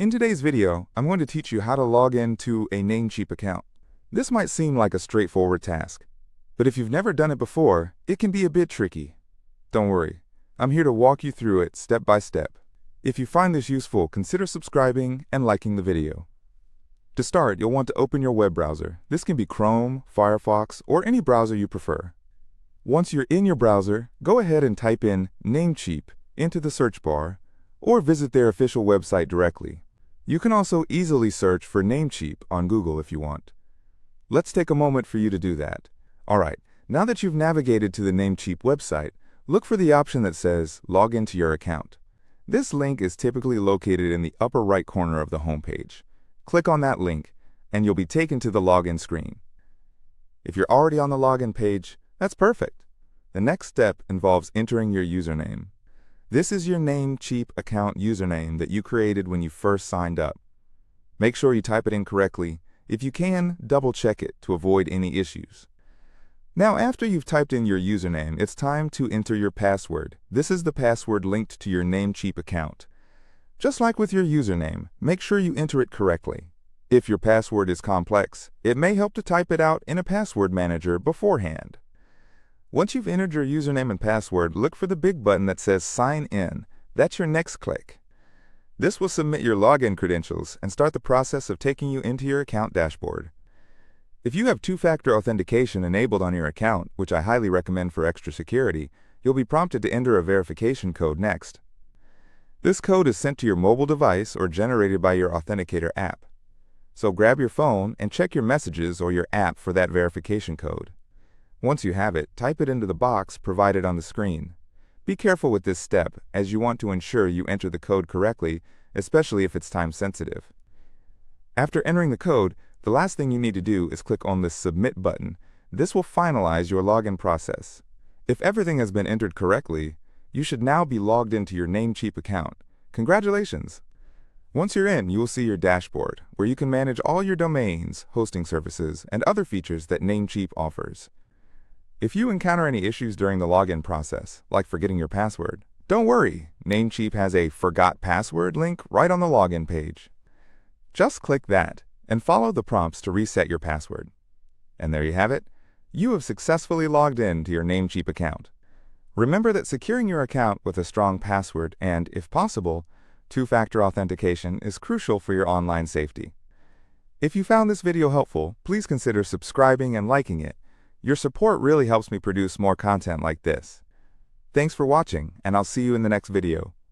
In today's video, I'm going to teach you how to log into a Namecheap account. This might seem like a straightforward task, but if you've never done it before, it can be a bit tricky. Don't worry, I'm here to walk you through it step by step. If you find this useful, consider subscribing and liking the video. To start, you'll want to open your web browser. This can be Chrome, Firefox, or any browser you prefer. Once you're in your browser, go ahead and type in Namecheap into the search bar, or visit their official website directly. You can also easily search for Namecheap on Google if you want. Let's take a moment for you to do that. Alright, now that you've navigated to the Namecheap website, look for the option that says Log into your account. This link is typically located in the upper right corner of the homepage. Click on that link, and you'll be taken to the login screen. If you're already on the login page, that's perfect. The next step involves entering your username. This is your Namecheap account username that you created when you first signed up. Make sure you type it in correctly. If you can, double-check it to avoid any issues. Now, after you've typed in your username, it's time to enter your password. This is the password linked to your Namecheap account. Just like with your username, make sure you enter it correctly. If your password is complex, it may help to type it out in a password manager beforehand. Once you've entered your username and password, look for the big button that says Sign In. That's your next click. This will submit your login credentials and start the process of taking you into your account dashboard. If you have two-factor authentication enabled on your account, which I highly recommend for extra security, you'll be prompted to enter a verification code next. This code is sent to your mobile device or generated by your Authenticator app. So grab your phone and check your messages or your app for that verification code. Once you have it, type it into the box provided on the screen. Be careful with this step, as you want to ensure you enter the code correctly, especially if it's time sensitive. After entering the code, the last thing you need to do is click on the Submit button. This will finalize your login process. If everything has been entered correctly, you should now be logged into your Namecheap account. Congratulations! Once you're in, you will see your dashboard, where you can manage all your domains, hosting services, and other features that Namecheap offers. If you encounter any issues during the login process, like forgetting your password, don't worry, Namecheap has a Forgot Password link right on the login page. Just click that and follow the prompts to reset your password. And there you have it. You have successfully logged in to your Namecheap account. Remember that securing your account with a strong password and, if possible, two-factor authentication is crucial for your online safety. If you found this video helpful, please consider subscribing and liking it. Your support really helps me produce more content like this. Thanks for watching, and I'll see you in the next video.